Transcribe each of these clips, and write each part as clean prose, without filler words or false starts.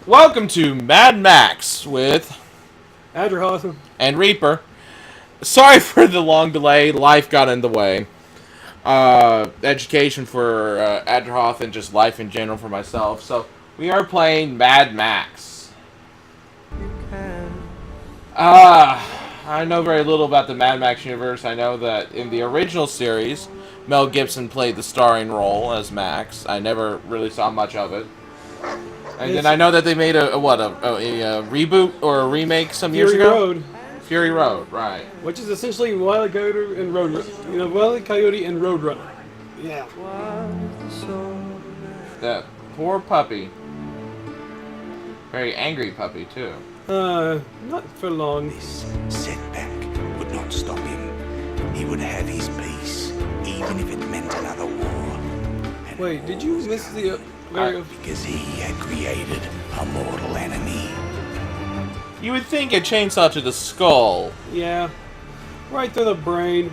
Welcome to Mad Max with Adrahoth. and Reaper. Sorry for the long delay. Life got in the way. Education for Adrahoth and just life in general for myself. So we are playing Mad Max. I know very little about the Mad Max universe. I know that in the original series, Mel Gibson played the starring role as Max. I never really saw much of it. And then I know that they made a reboot or a remake some years ago. Road, Fury Road, right? which is essentially Wile E. Coyote and Wile E. Coyote and Roadrunner. Yeah. That poor puppy. Very angry puppy too. Not for long. This setback would not stop him. He would have his peace, even if it meant another war. And Wait, did you miss the? because he had created a mortal enemy. You would think a chainsaw to the skull. Yeah, right through the brain.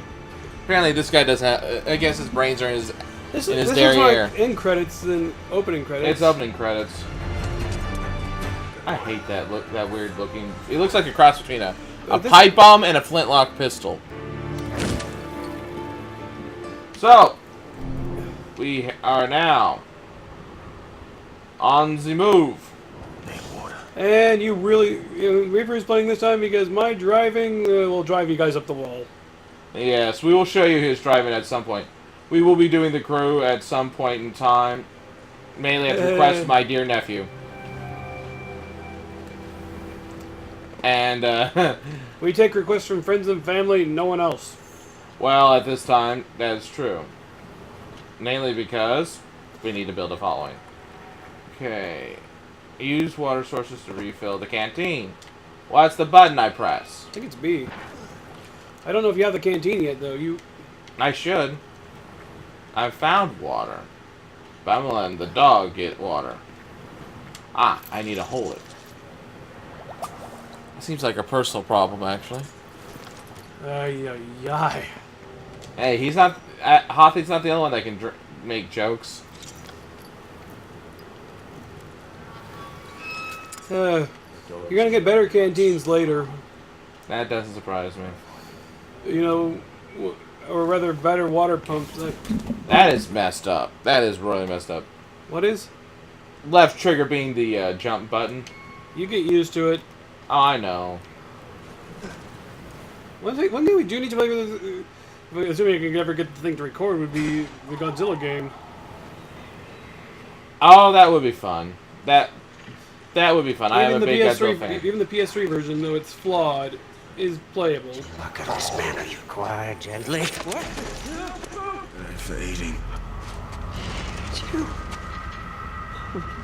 Apparently, this guy doesn't have. I guess his brains are in his This derriere. like end credits than opening credits. It's opening credits. I hate that look. That weird looking. It looks like a cross between a pipe bomb and a flintlock pistol. So we are now on the move. And Reaper is playing this time because my driving will drive you guys up the wall. Yes, we will show you his driving at some point. We will be doing the crew at some point in time, mainly at the request of my dear nephew. And, We take requests from friends and family, no one else. well, at this time, that is true. Mainly because we need to build a following. Okay. Use water sources to refill the canteen. What's the button I press? I think it's B. I don't know if you have the canteen yet, though. I should. I found water. But I'm letting the dog get water. Ah, I need to hold it. Seems like a personal problem, actually. Ay, ay, ay. Hey, he's not... Hothy's not the only one that can make jokes. You're gonna get better canteens later. That doesn't surprise me. You know, or rather, better water pumps. That is messed up. That is really messed up. What is? Left trigger being the jump button. You get used to it. Oh, I know. One thing we do need to play with, assuming I can ever get the thing to record, would be the Godzilla game. Oh, that would be fun. That would be fun. I am a big Godzilla fan. Even the PS3 version, though it's flawed, is playable. Look at this man. Are you quiet, gently? What? For eating. It's you.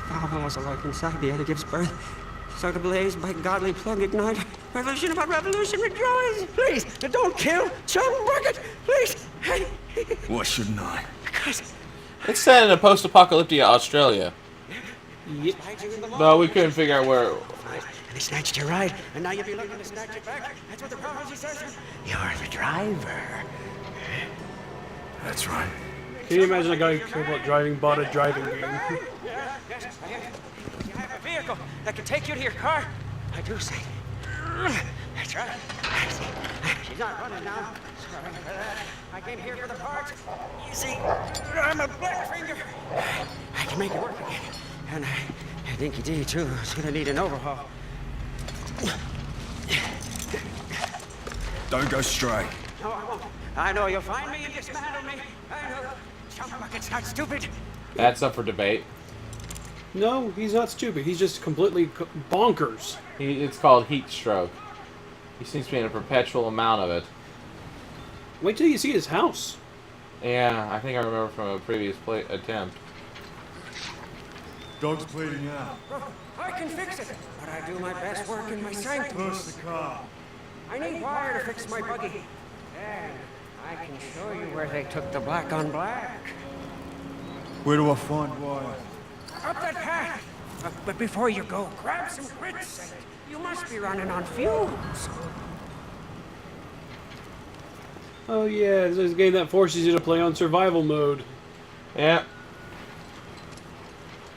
Valve was alive inside the other gives birth. So the blaze by godly plug ignite. Revolution about revolution rejoice. Please, don't kill Chum Bucket. Please. Hey. Why shouldn't I? Because It's set in a post-apocalyptic Australia. Yep. But we couldn't figure out where... and they snatched your ride, and now you'll be looking to snatch it back. That's what the prophecy says. You're the driver. That's right. Can you imagine a guy who cared about driving bought a driving game? Yes, you have a vehicle that can take you to your car. I do say. That's right. She's not running now. Sorry for that. I came here for the parts. You see, I'm a black finger. I can make it work again. And Dinky D, too, is gonna need an overhaul. Don't go stray. No, I won't. I know you'll find me and dismantle me. I know. Chum Bucket's not stupid. That's up for debate. No, he's not stupid. He's just completely bonkers. It's called heat stroke. He seems to be in a perpetual amount of it. Wait till you see his house. Yeah, I think I remember from a previous attempt. Dog's bleeding out. I can fix it, but I do my best work in my sanctum. Push the car. I need wire to fix my buggy. And I can show you where they took the black on black. Where do I find wire? Up that path. But before you go, grab some grits. You must be running on fumes. Oh yeah, this is a game that forces you to play on survival mode. Yeah.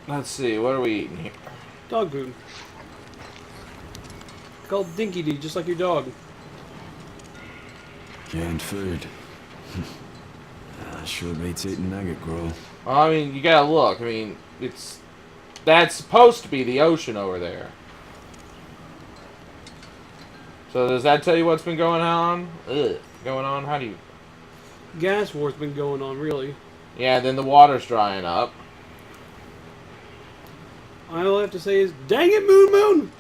Let's see, what are we eating here? Dog food. Called Dinky Dee, just like your dog. Canned food. Sure beats eating nugget gruel. Well, I mean, you gotta look. I mean, that's supposed to be the ocean over there. So does that tell you what's been going on? Going on? How do you... Gas war's been going on, really. Yeah, then the water's drying up. All I have to say is, dang it, Moon Moon!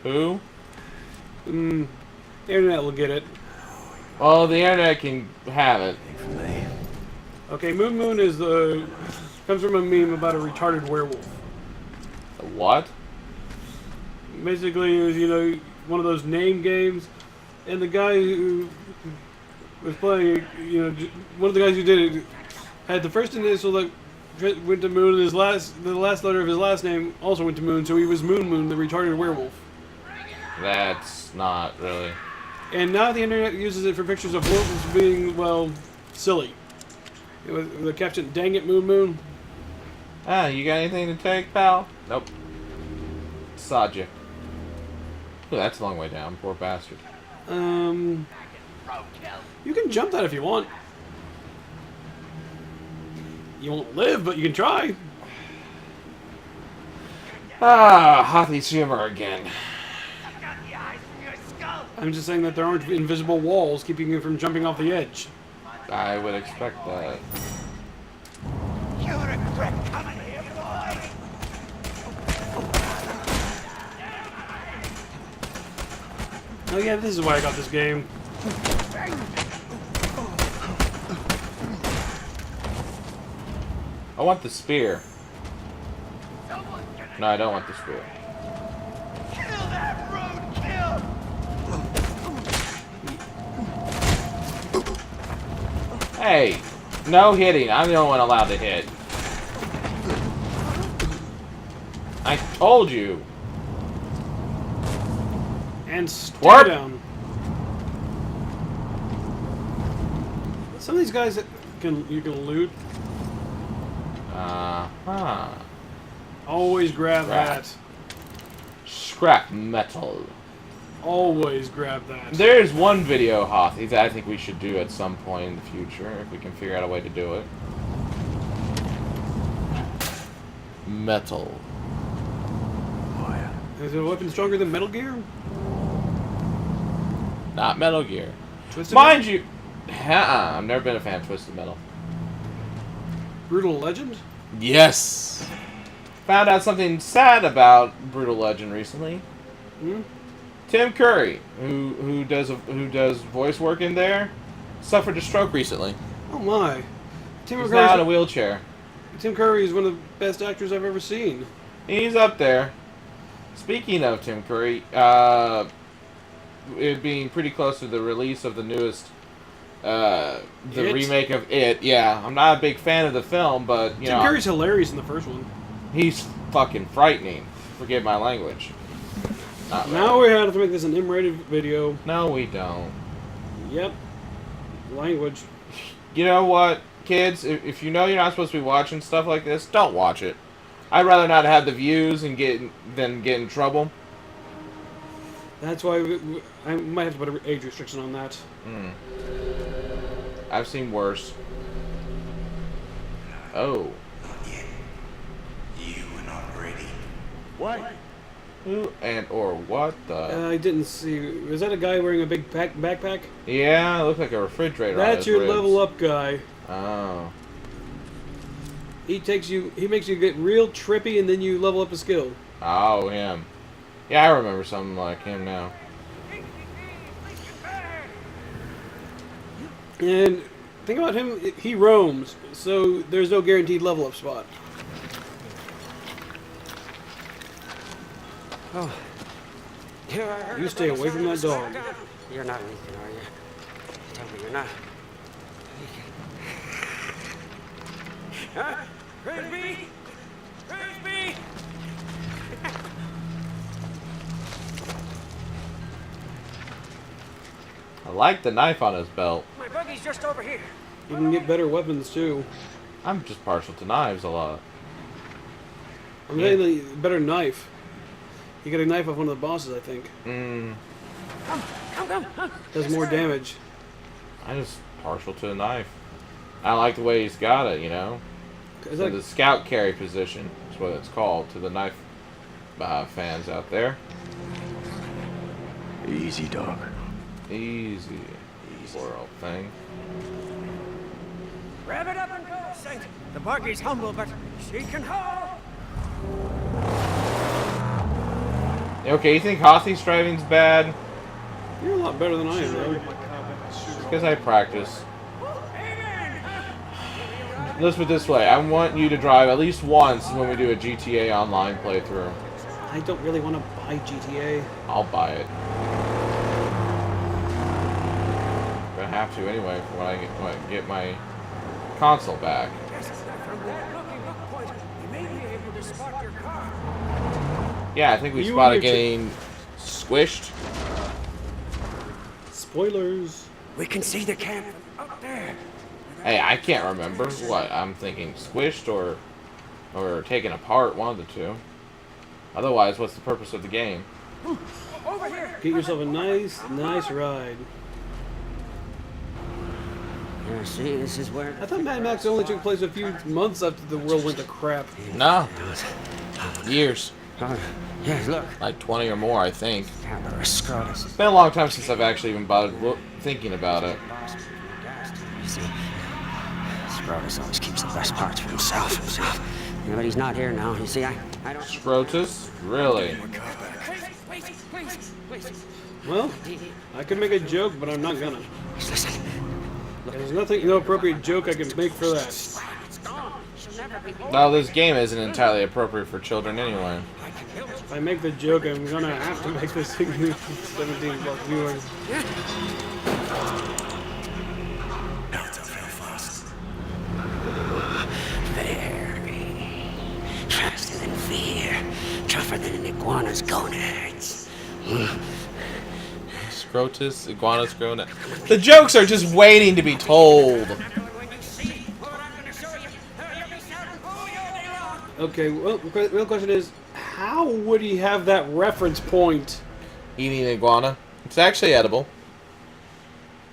Who? The internet will get it. Well, the internet can have it. Okay, Moon Moon comes from a meme about a retarded werewolf. What? Basically, it was, you know, one of those name games, and the guy who was playing, you know, one of the guys who did it had the first initial that went to Moon, and the last letter of his last name also went to Moon, so he was Moon Moon, the retarded werewolf. That's not really... And now the internet uses it for pictures of wolves being, well, silly. It was the caption, "Dang it, Moon Moon." Ah, you got anything to take, pal? Nope. Sod you. Ooh, that's a long way down, poor bastard. You can jump that if you want. You won't live, but you can try. Ah, Hothy's humor again. I'm just saying that there aren't invisible walls keeping you from jumping off the edge. I would expect that. You regret coming here, boy. Oh yeah, this is why I got this game. I want the spear. No, I don't want the spear. Kill that roadkill! Hey, no hitting. I'm the only one allowed to hit. I told you. And stay What? down. Some of these guys that you can loot. Uh-huh. Always grab Right. that. Scrap metal. Always grab that. There's one video, Hothy, that I think we should do at some point in the future, if we can figure out a way to do it. Metal. Is a weapon stronger than Metal Gear? Not Metal Gear. Twisted Mind you... I've never been a fan of Twisted Metal. Brutal Legend? Yes! Found out something sad about Brutal Legend recently. Hmm? Tim Curry, who does voice work in there, suffered a stroke recently. Oh my. Tim He's now in a Curry, wheelchair. Tim Curry is one of the best actors I've ever seen. He's up there. Speaking of Tim Curry, it being pretty close to the release of the newest, the It? remake of It. Yeah, I'm not a big fan of the film, but you Tim know, Curry's hilarious in the first one. he's fucking frightening. Forgive my language. Not Now really. we have to make this an M-rated video. No, we don't. Yep. Language. You know what, kids? If you know you're not supposed to be watching stuff like this, don't watch it. I'd rather not have the views and than get in trouble. That's why I might have to put an age restriction on that. I've seen worse. Oh. Not yet. You are not ready. What? Who and or what the? I didn't see. Was that a guy wearing a big backpack? Yeah, it looked like a refrigerator. on That's his your ribs. level up guy. Oh. He makes you get real trippy, and then you level up a skill. Oh, him. Yeah, I remember something like him now. And think about him, he roams, so there's no guaranteed level up spot. Oh. You stay away from that dog. You're not anything, are you? Tell me you're not. Huh? Frisbee? Frisbee? I like the knife on his belt. My buggy's just over here. You can get better weapons too. I'm just partial to knives a lot. I'm saying the better knife. You get a knife off one of the bosses, I think. Come. Does more damage. I'm just partial to the knife. I like the way he's got it, you know. Is So that, the scout carry position is what it's called to the knife fans out there. Easy, dog. Easy. Poor old thing. Rev it up and go, Saint. The buggy's humble, but she can haul. Okay, you think Hothy's driving's bad? you're a lot better than I am, though. Because I practice. Let's put it this way. I want you to drive at least once when we do a GTA Online playthrough. I don't really want to buy GTA. I'll buy it. But I have to anyway for when I get my console back. From that looking look point, you may be able to spot your car. Yeah, I think we You spotted and your getting squished. Spoilers. We can see the camp from up there. Hey, I can't remember what I'm thinking. Squished or taken apart, one of the two. Otherwise, what's the purpose of the game? Over here. Get yourself a nice ride. Yeah, see, this is where. I thought Mad Max only took place a few months after the world went to crap. No. Years. Yeah, look. Like 20 or more, I think. Scrotus. It's been a long time since I've actually even bothered thinking about it. You see, Scrotus always keeps the best parts for himself. Yeah, but he's not here now. You see, I don't. Scrotus? Really? Please. Well, I could make a joke, but I'm not gonna. Listen. There's no appropriate joke I can make for that. It's gone. She'll never be home. No, this game isn't entirely appropriate for children anyway. If I make the joke, I'm gonna have to make this thing 17 bucks viewers. Very faster than fear, tougher than an iguana's gonads. Scrotus, iguanas, growing. The jokes are just waiting to be told. Okay, well, the real question is, how would he have that reference point? Eating iguana. It's actually edible.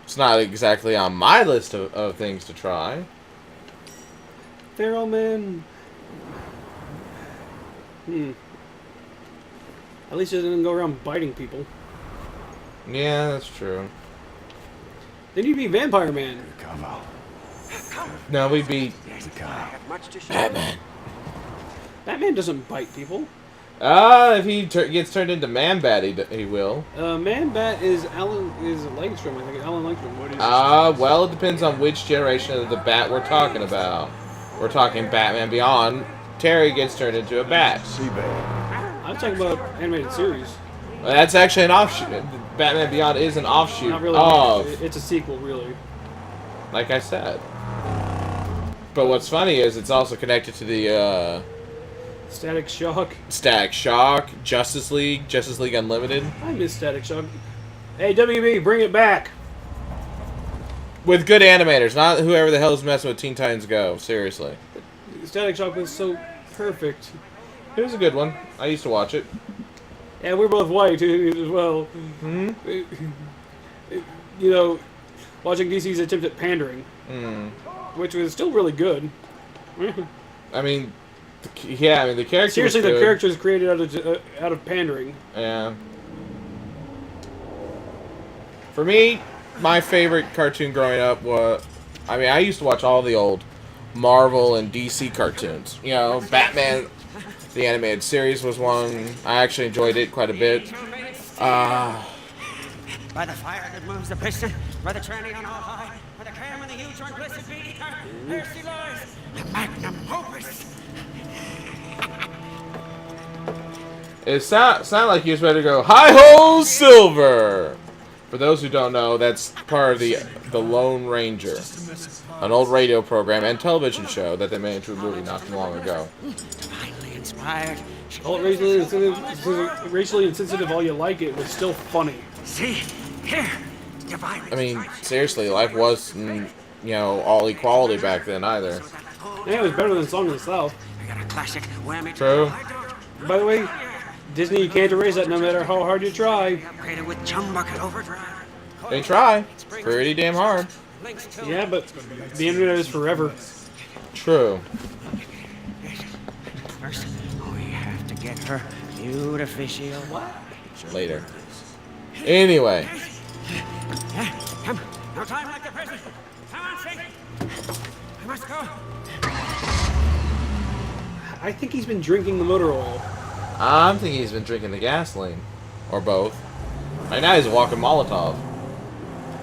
It's not exactly on my list of things to try. Feral man. At least he doesn't go around biting people. Yeah, that's true. Then you'd be Vampire Man. No, we beat Batman. Batman doesn't bite people. if he gets turned into Man-Bat, he will. Man-Bat is Langstrom, I think. Alan Langstrom. What is Well, it depends on which generation of the Bat we're talking about. We're talking Batman Beyond. Terry gets turned into a bat. I'm talking about animated series. Well, that's actually an offshoot. Batman Beyond is an offshoot Not really. of, It's a sequel, really. like I said. But what's funny is it's also connected to the Static Shock. Static Shock, Justice League Unlimited. I miss Static Shock. Hey, WB, bring it back. With good animators, not whoever the hell is messing with Teen Titans Go. Seriously. Static Shock was so perfect. It was a good one. I used to watch it. Yeah, we're both white as well. You know, watching DC's attempt at pandering, which was still really good. I mean, the character. Seriously, was the good. character is created out of pandering. Yeah. For me, my favorite cartoon growing up was, I used to watch all the old Marvel and DC cartoons. You know, Batman, the animated series was one. I actually enjoyed it quite a bit. By the fire that moves the piston, by the tranny on all high, by the cam and the huge one blessed be, there she lies, the magnum opus. It sounded like he was ready to go, hi-ho, Silver! For those who don't know, that's part of the Lone Ranger, an old radio program and television show that they made into a movie not too long ago. Divinely inspired. Call it racially insensitive all you like, it was still funny. See, here, divinely. I mean, seriously, life wasn't, all equality back then either. Yeah, it was better than Song of the South. I got a classic whammy. True. By the way, Disney, you can't erase that no matter how hard you try. Upgraded with chum bucket overdrive. They try. Pretty damn hard. Links to Yeah, but the internet is forever. True. First, we have to get her beautificial. Later. Anyway. Come, no time like the present. Come on, Sink. I must go. I think he's been drinking the motor oil. I'm thinking he's been drinking the gasoline. Or both. Right now he's walking Molotov.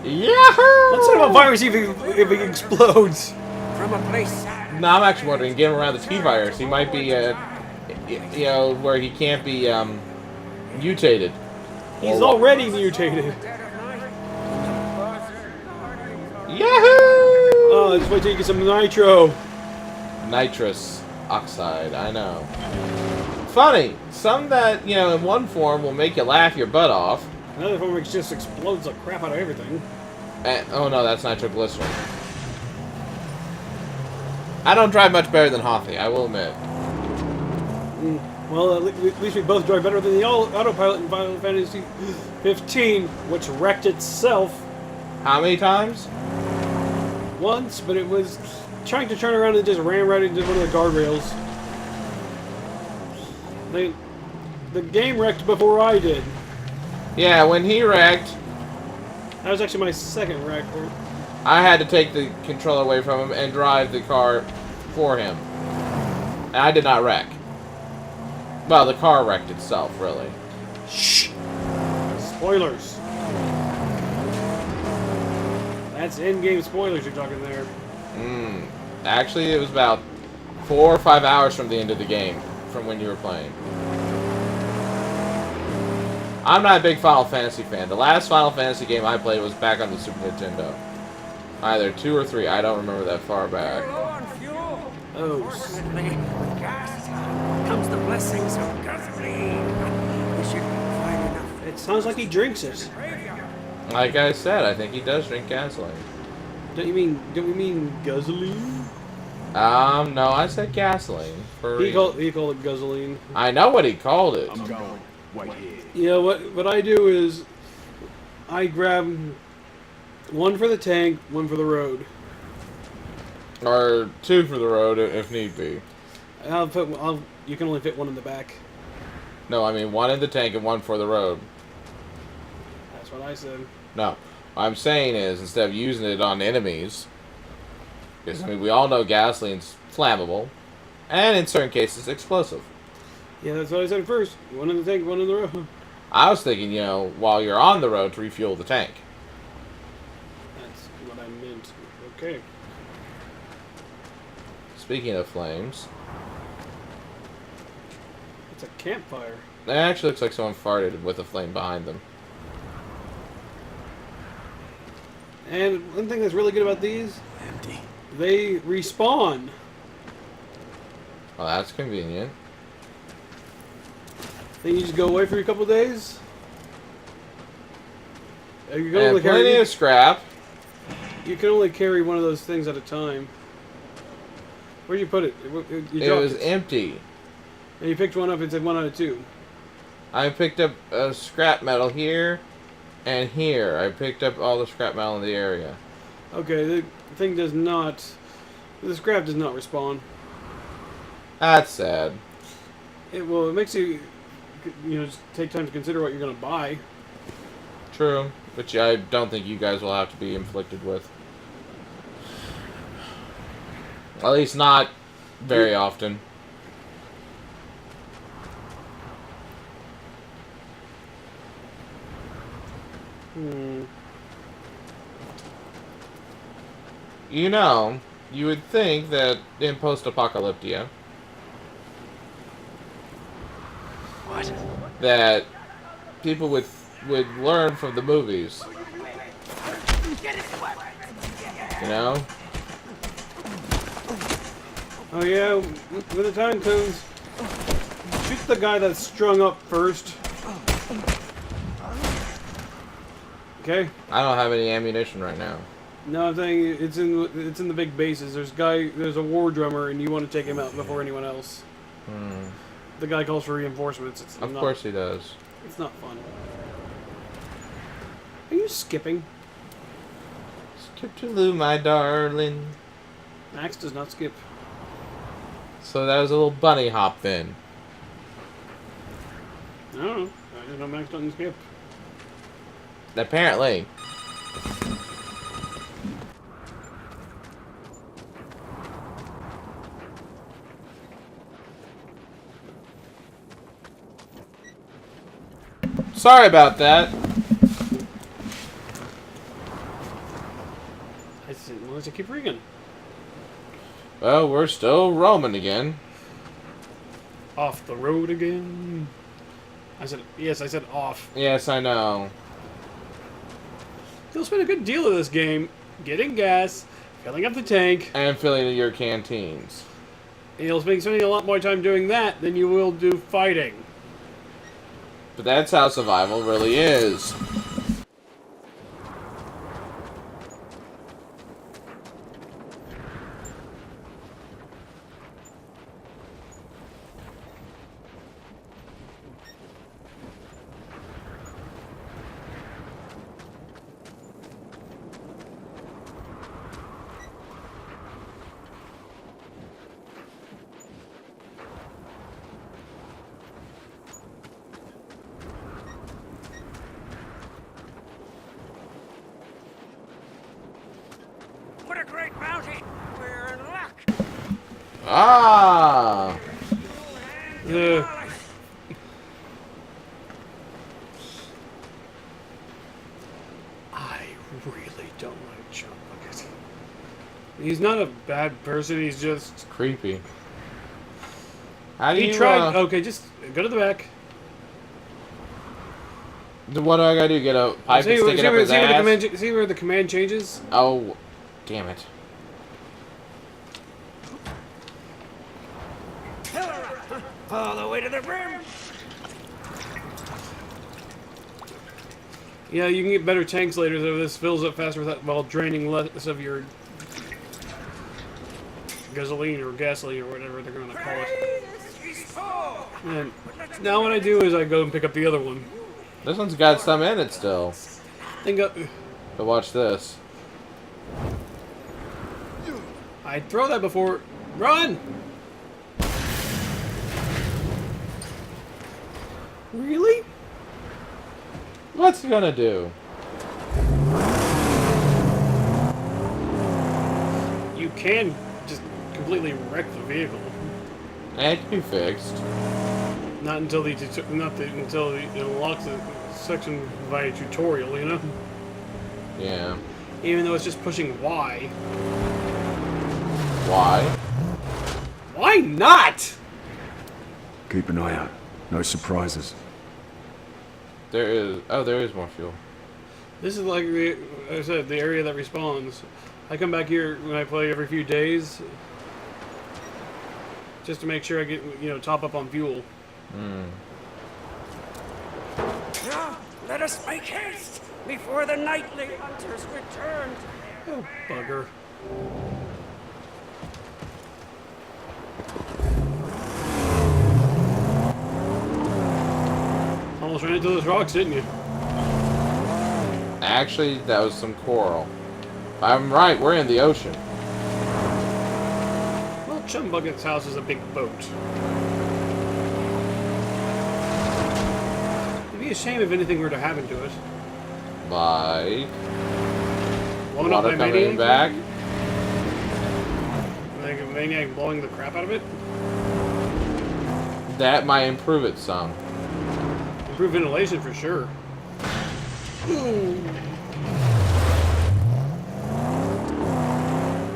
Yahoo! Let's set up a virus if it explodes. From a place. No, I'm actually wondering, get him around the T-virus. He might be, you know, where he can't be, mutated. He's already mutated. Yahoo! Oh, let's wait till you get some nitro. Nitrous oxide, I know. Funny, some that, you know, in one form will make you laugh your butt off. Another form which just explodes the crap out of everything. And, oh no, that's nitroglycerin. I don't drive much better than Hothy, I will admit. Well, at least we both drive better than the autopilot in Final Fantasy 15, which wrecked itself How many times? once, but it was trying to turn around and just ran right into one of the guardrails. The game wrecked before I did. Yeah, when he wrecked, That was actually my second wreck. I had to take the controller away from him and drive the car for him. And I did not wreck. Well, the car wrecked itself, really. Shh! Spoilers. That's in-game spoilers you're talking there. Actually, it was about 4 or 5 hours from the end of the game, from when you were playing. I'm not a big Final Fantasy fan. The last Final Fantasy game I played was back on the Super Nintendo. Either 2 or 3, I don't remember that far back. Oh, Fortunately, with gas comes the blessings of gasoline. We should find enough. it sounds like he drinks it. Like I said, I think he does drink gasoline. Don't we mean gasoline? No, I said gasoline. He called it gasoline. I know what he called it. I'm going. Wait here. Yeah, what I do is I grab one for the tank, one for the road. Or 2 for the road, if need be. You can only fit one in the back. No, I mean 1 in the tank and 1 for the road. That's what I said. No. What I'm saying is, instead of using it on enemies, because, I mean, we all know gasoline's flammable, and in certain cases, explosive. Yeah, that's what I said first. One in the tank, one in the road. I was thinking, you know, while you're on the road to refuel the tank. That's what I meant. Okay. Speaking of flames, It's a campfire. it actually looks like someone farted with a flame behind them. And one thing that's really good about these, Empty. they respawn. Well, that's convenient. Then you just go away for a couple days. You can, And only plenty carry, of scrap. you can only carry one of those things at a time. Where'd you put it? You It dropped was empty. And you picked one up and said 1 out of 2. I picked up scrap metal here and here. I picked up all the scrap metal in the area. Okay, the thing does not... The scrap does not respawn. That's sad. It makes you, just take time to consider what you're going to buy. True. Which I don't think you guys will have to be inflicted with. At least not very often. You know, you would think that in post-apocalyptia What? that people would learn from the movies. You know? Oh yeah, when the time comes, shoot the guy that's strung up first. Okay. I don't have any ammunition right now. No, I'm saying it's in the big bases. There's a war drummer, and you want to take him out before anyone else. the guy calls for reinforcements. It's Of not, course he does. It's not fun. Are you skipping? Skip to Lou, my darling. Max does not skip. So that was a little bunny hop then. I don't know. I didn't know Max doesn't skip. Apparently. Sorry about that. I didn't want to keep ringing. Well, we're still roaming again. Off the road again. I said, yes, I said off. Yes, I know. You'll spend a good deal of this game getting gas, filling up the tank, And filling your canteens. and you'll be spending a lot more time doing that than you will do fighting. But that's how survival really is. What a great bounty! We're in luck! Ah! Ugh. I really don't like John Bucket. He's not a bad person, he's just... Creepy. How do He you, tried... Okay, just go to the back. What do I gotta do? Get a pipe and stick it up his ass? See where the command changes? Oh, damn it. All the way to the brim! Yeah, you can get better tanks later, so this fills up faster without, while draining less of your gasoline or gasoline or whatever they're going to call it. And now what I do is I go and pick up the other one. This one's got some in it still. Then go... But watch this. I'd throw that before... Run! Really? What's he gonna do? You can just completely wreck the vehicle. It can be fixed. Not until until it unlocks the section via tutorial, you know? Yeah. Even though it's just pushing Y. Why? Why not? Keep an eye out. No surprises. There is... Oh, there is more fuel. This is like, I said, the area that respawns. I come back here when I play every few days. Just to make sure I get, top up on fuel. Now, let us make haste before the nightly hunters return. Oh, bugger. Almost ran into those rocks, didn't you? Actually, that was some coral. I'm right, we're in the ocean. Well, Chum Bucket's house is a big boat. It'd be a shame if anything were to happen to it. Like... Blown up by Water coming Maniac? back. Like a Maniac blowing the crap out of it? That might improve it some. Improve ventilation for sure.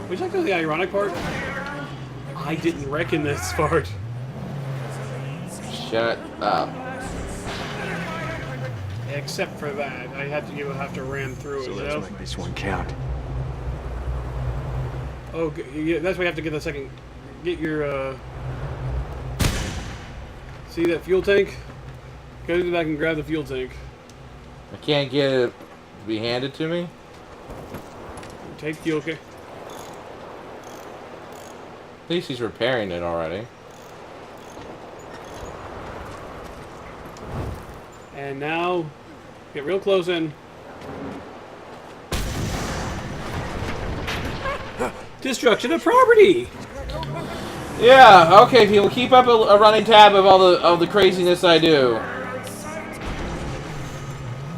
Would you like to know the ironic part? I didn't reckon this part. Shut up. Except for that, you have to ram through So it. let's make this one count. Oh, yeah, that's why you have to get the second. Get your. See that fuel tank? Go to the back and grab the fuel tank. I can't get it to be handed to me? Take fuel. Okay. At least he's repairing it already. And now, get real close in. Destruction of property! Yeah, okay, people, keep up a running tab of all the craziness I do.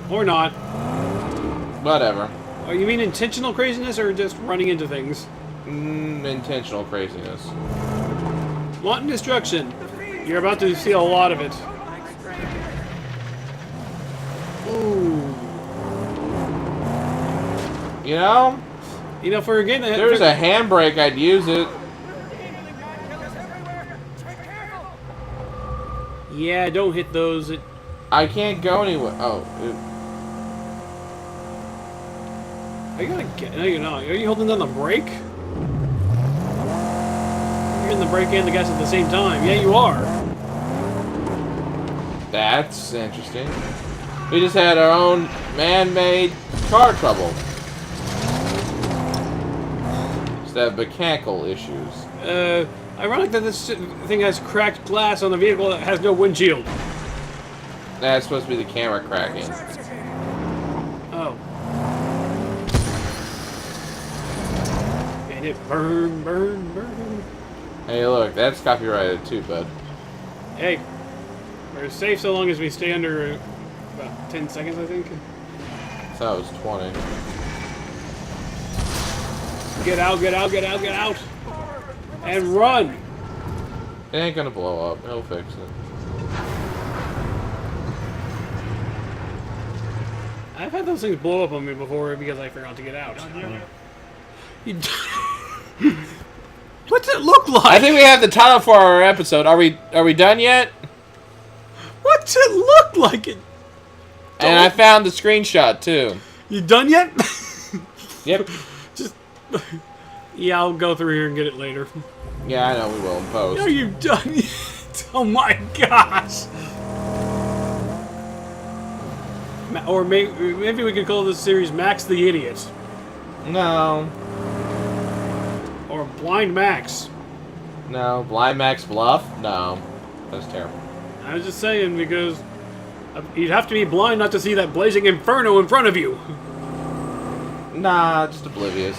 Or not. Whatever. Oh, you mean intentional craziness or just running into things? Intentional craziness. Wanton destruction. You're about to see a lot of it. Ooh. You know? You know, for a game that If there was a handbrake, I'd use it. Yeah, don't hit those. I can't go anywhere. Oh. Are you gonna get? No, you're not. Are you holding down the brake? You're hitting the brake and the gas at the same time. Yeah, you are. That's interesting. We just had our own man-made car trouble. Just have mechanical issues. Ironic that this thing has cracked glass on the vehicle that has no windshield. That's supposed to be the camera cracking. Oh. And it burn, burn, burn. Hey, look, that's copyrighted too, bud. Hey, we're safe so long as we stay under about 10 seconds, I think. So it was 20. Get out, get out, get out, get out! And run! It ain't gonna blow up. He'll fix it. I've had those things blow up on me before because I forgot to get out. You What's it look like? I think we have the title for our episode. Are we done yet? What's it look like? And I found the screenshot too. You done yet? Yep. Just yeah, I'll go through here and get it later. Yeah, I know we will in post. Are you done yet? Oh my gosh! Or maybe we could call this series Max the Idiot. No. Or Blind Max. No. Blind Max Bluff? No. That's terrible. I was just saying because you'd have to be blind not to see that blazing inferno in front of you. Nah, just oblivious.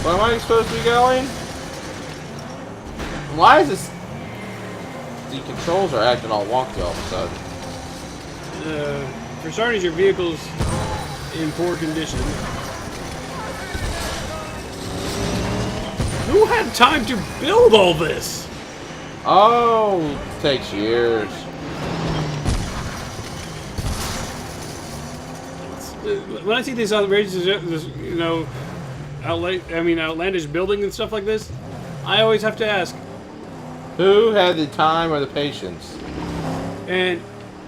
Where am I supposed to be going? Why is this... The controls are acting all wonky all of a sudden. For starters, your vehicle's in poor condition. Who had time to build all this? Oh, it takes years. When I see these outrageous, you know, outlandish building and stuff like this, I always have to ask, Who had the time or the patience? and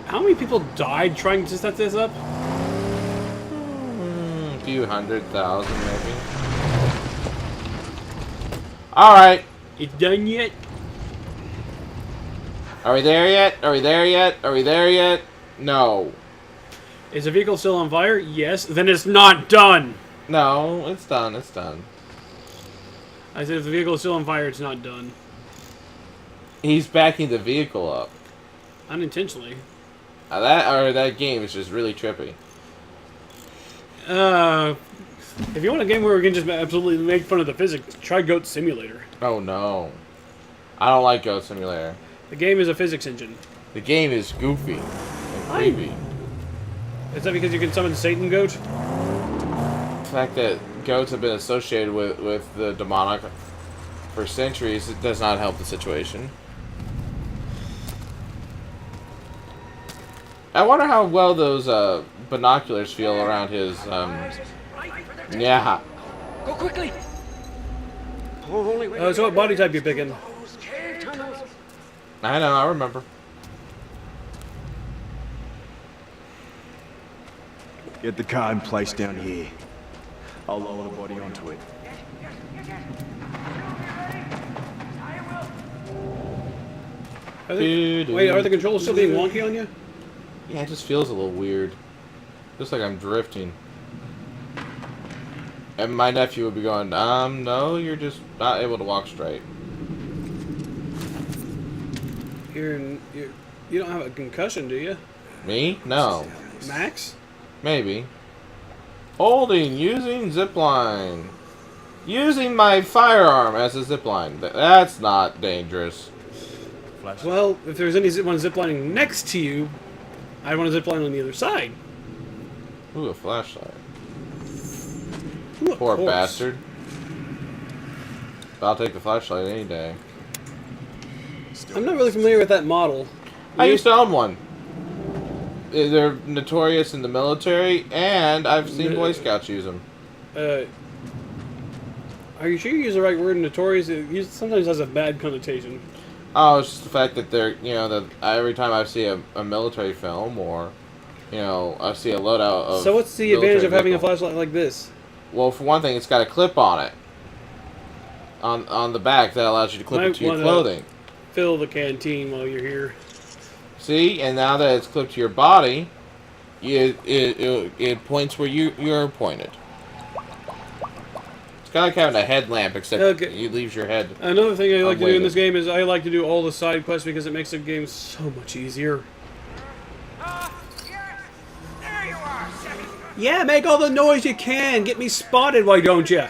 how many people died trying to set this up? A few 100,000 maybe. Alright. It's done yet? Are we there yet? Are we there yet? Are we there yet? No. Is the vehicle still on fire? Yes. Then it's not done. No, it's done. It's done. I said if the vehicle is still on fire, it's not done. He's backing the vehicle up. Unintentionally. That game is just really trippy. If you want a game where we can just absolutely make fun of the physics, try Goat Simulator. Oh no. I don't like Goat Simulator. The game is a physics engine. The game is goofy and creepy. Is that because you can summon Satan Goat? The fact that goats have been associated with the demonic for centuries, it does not help the situation. I wonder how well those binoculars feel around his yeah. Go quickly. So what body type you picking? Those cave tunnels. I know, I remember. Get the car in place down here. I'll lower the body onto it. Wait, are the controls still being wonky on you? Yeah, it just feels a little weird. Looks like I'm drifting. And my nephew would be going, no, you're just not able to walk straight. You don't have a concussion, do you, Me? No. Max? Maybe. Holding, using zipline. Using my firearm as a zipline. That's not dangerous. Well, if there's anyone ziplining next to you, I want to zipline on the other side. Ooh, a flashlight. Ooh, of Poor course. bastard. I'll take the flashlight any day. I'm not really familiar with that model. I used to own one. They're notorious in the military, and I've seen Boy Scouts use them. Are you sure you use the right word? Notorious. It sometimes has a bad connotation. Oh, it's just the fact that they're, that every time I see a military film or, I see a loadout of. So what's the advantage of having a vehicle. flashlight like this? Well, for one thing, it's got a clip on it. On the back that allows you to clip it to your clothing. Fill the canteen while you're here. See, and now that it's clipped to your body, it points where you're pointed. It's kind of like having a headlamp, except Okay. it leaves your head. Another thing I like to do in Unweighted. this game is I like to do all the side quests because it makes the game so much easier. Yes! There you are, Sammy! Yeah, make all the noise you can. Get me spotted, why don't you?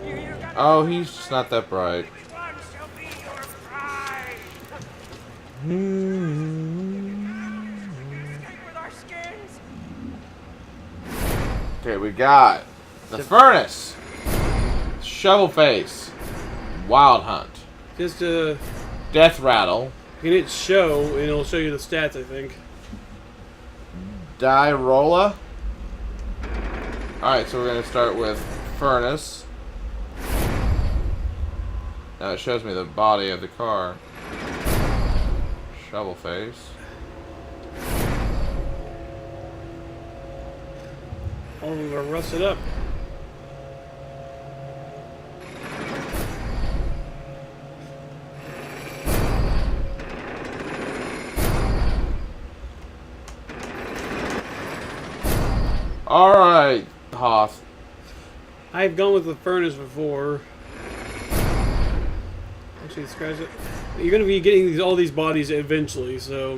You got Oh, he's just not that bright. one shall be your prize! Stick with our skins! Okay, we got the furnace, shovel face, wild hunt, Just death rattle, you can hit show and it'll show you the stats, I think. die rolla. All right, so we're gonna start with furnace. Now it shows me the body of the car. Shovel face. All of them are rusted up. All right, Hoth. I've gone with the furnace before. Actually, scratch it. You're going to be getting all these bodies eventually, so...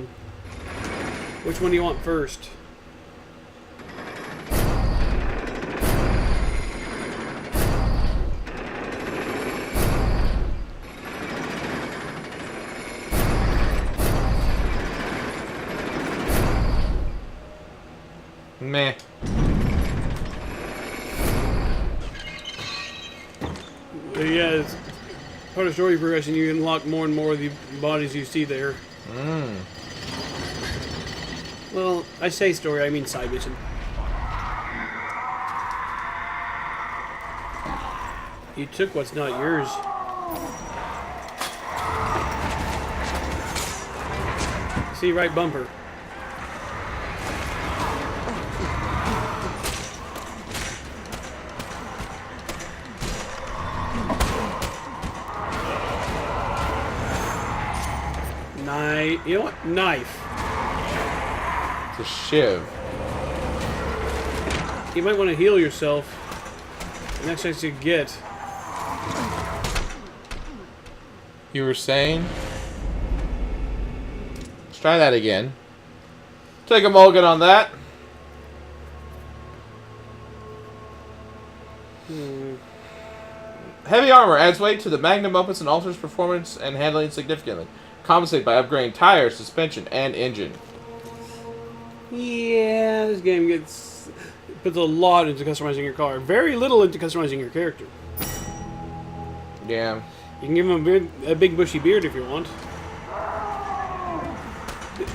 Which one do you want first? Meh. But yeah, it's part of story progression. You unlock more and more of the bodies you see there. Well, I say story, I mean side mission. You took what's not yours. See, right bumper. Knife. You know what? Knife. It's a shiv. You might want to heal yourself. The next chance you get. You were saying? Let's try that again. Take a mulligan on that. Heavy armor adds weight to the magnum opus and alters performance and handling significantly. Compensate by upgrading tires, suspension, and engine. Yeah, this game puts a lot into customizing your car. Very little into customizing your character. Yeah. You can give him a big bushy beard if you want.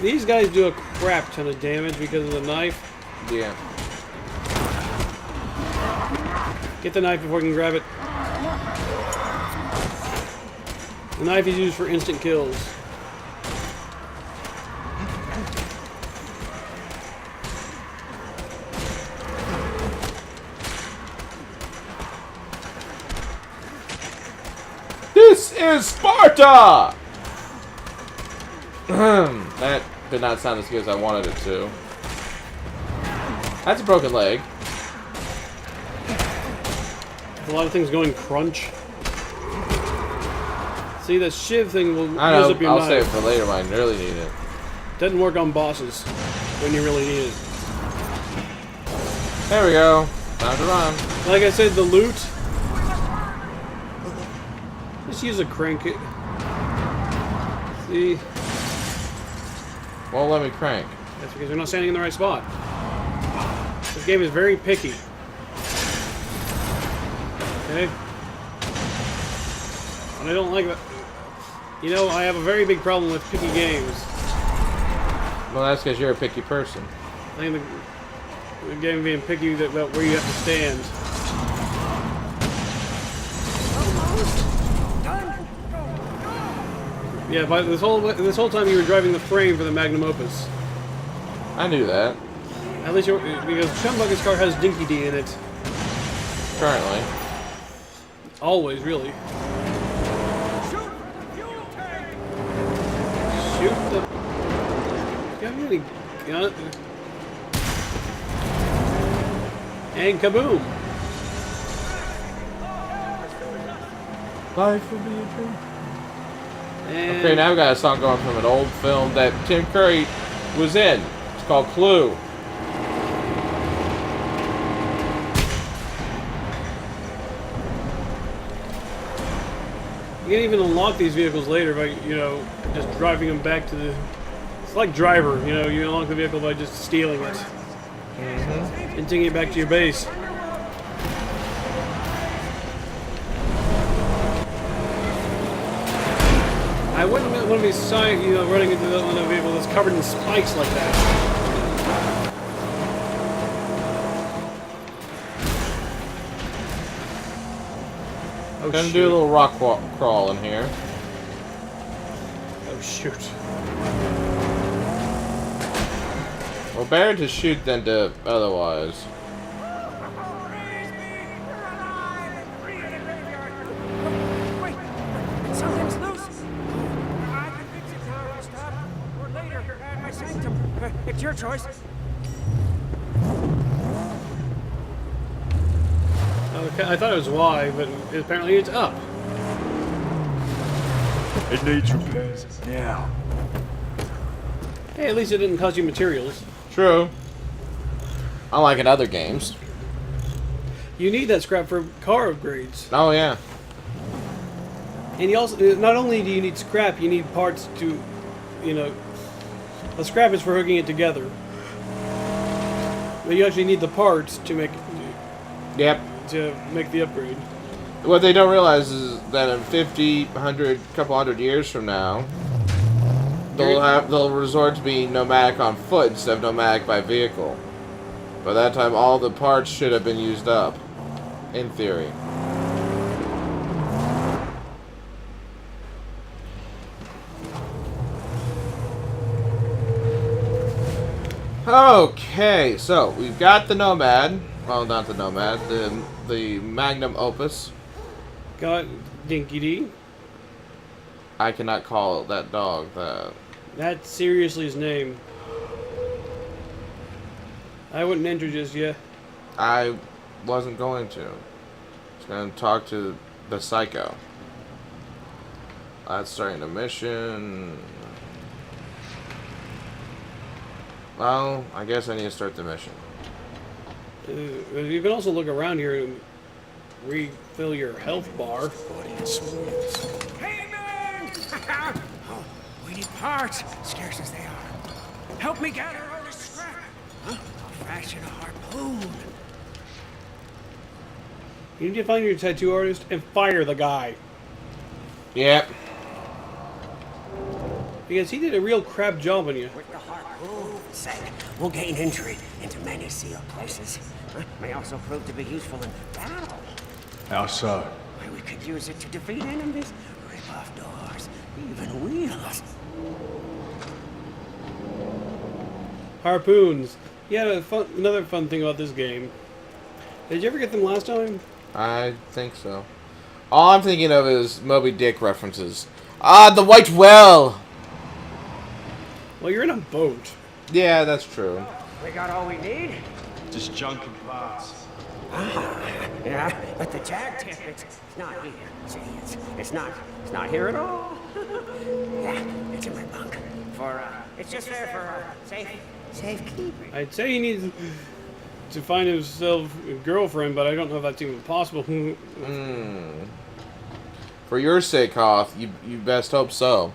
These guys do a crap ton of damage because of the knife. Yeah. Get the knife before you can grab it. The knife is used for instant kills. This is Sparta! That did not sound as good as I wanted it to. That's a broken leg. A lot of things going crunch. See, the shiv thing will use I up know. your I'll knife. save it for later when I really need it. Doesn't work on bosses when you really need it. There we go. Time to run. Like I said, the loot. Just use a crank. See, Won't let me crank. that's because you're not standing in the right spot. This game is very picky. Okay. And I don't like that. You know, I have a very big problem with picky games. Well, that's because you're a picky person. I think the game being picky about where you have to stand. Yeah, but this whole time you were driving the frame for the Magnum Opus. I knew that. At least because Chumbucket's car has Dinky D in it. Currently. Always, really. Shoot the. You have any gun? And kaboom! Life will be a dream. And Okay, now we got a song going from an old film that Tim Curry was in. It's called Clue. you can't even unlock these vehicles later by, you know, just driving them back to the. It's like Driver, you know, you unlock the vehicle by just stealing it. And taking it back to your base. I wouldn't want to be running into one of the vehicle that's covered in spikes like that. Oh, Gonna shoot. do a little rock crawl in here. Oh, shoot. Well, better to shoot than to otherwise. Wait, something's loose. I can fix it now, Gustav. Or later, at my sanctum. It's your choice. Okay, I thought it was Y, but apparently it's up. It needs repairs now. Hey, at least it didn't cost you materials. True. Unlike in other games. You need that scrap for car upgrades. Oh, yeah. And you also, not only do you need scrap, you need parts to, you know, the scrap is for hooking it together. But you actually need the parts to make Yep. the upgrade. What they don't realize is that in 50, 100, couple hundred years from now, they'll resort to being nomadic on foot instead of nomadic by vehicle. By that time, all the parts should have been used up, in theory. Okay, so we've got the Nomad. Well, not the Nomad, the Magnum Opus. Got Dinky D. I cannot call that dog that. That's seriously his name. I wouldn't enter just yet. I wasn't going to. I was going to talk to the Psycho. That's starting the mission. Well, I guess I need to start the mission. You can also look around here and refill your health bar. Hey, man! Oh, we need parts, scarce as they are. Help me gather all this scrap. Huh? I'll fashion a harpoon. You need to find your tattoo artist and fire the guy. Yep. Because he did a real crap job on you. With the harpoon, say, we'll gain entry into many sealed places. May also prove to be useful in battle. How so? Why, we could use it to defeat enemies, rip off doors, even wheels. Harpoons. Yeah, another fun thing about this game. Did you ever get them last time? I think so. All I'm thinking of is Moby Dick references. Ah, the White Whale! Well, you're in a boat. Yeah, that's true. We got all we need? Just junk and parts. Ah, Yeah, but the jag tip, it's not here. See, it's not here at all. Yeah, it's in my bunk. It's just there for safekeeping. I'd say he needs to find himself a girlfriend, but I don't know if that's even possible. For your sake, Hoth, you best hope so.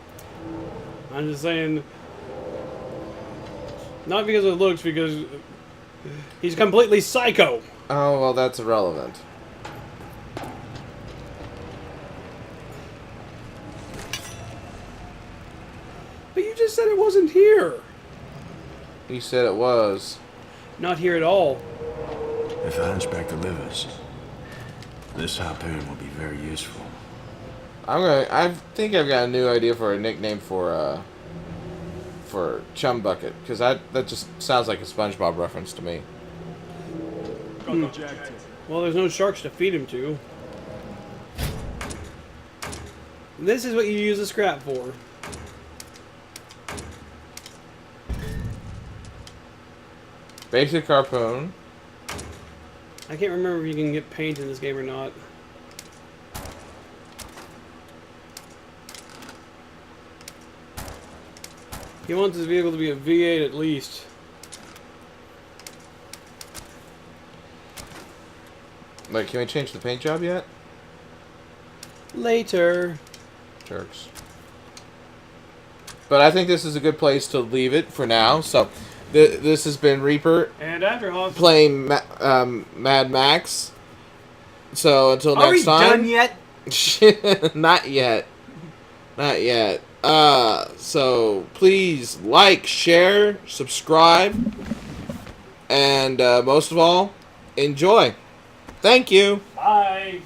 I'm just saying, not because of looks, because he's completely psycho. Oh, well, that's irrelevant. But you just said it wasn't here. You said it was. Not here at all. If the hunchback delivers, this harpoon will be very useful. I think I've got a new idea for a nickname for Chum Bucket, because that just sounds like a SpongeBob reference to me. Well, there's no sharks to feed him to. This is what you use the scrap for. Basic harpoon. I can't remember if you can get paint in this game or not. He wants his vehicle to be a V8 at least. Like, can we change the paint job yet? Later. Jerks. But I think this is a good place to leave it for now. So, this has been Reaper And Adrahoth. playing Mad Max. So, until next time. Are we done yet? Not yet. Not yet. So please like, share, subscribe, and most of all, enjoy. Thank you. Bye.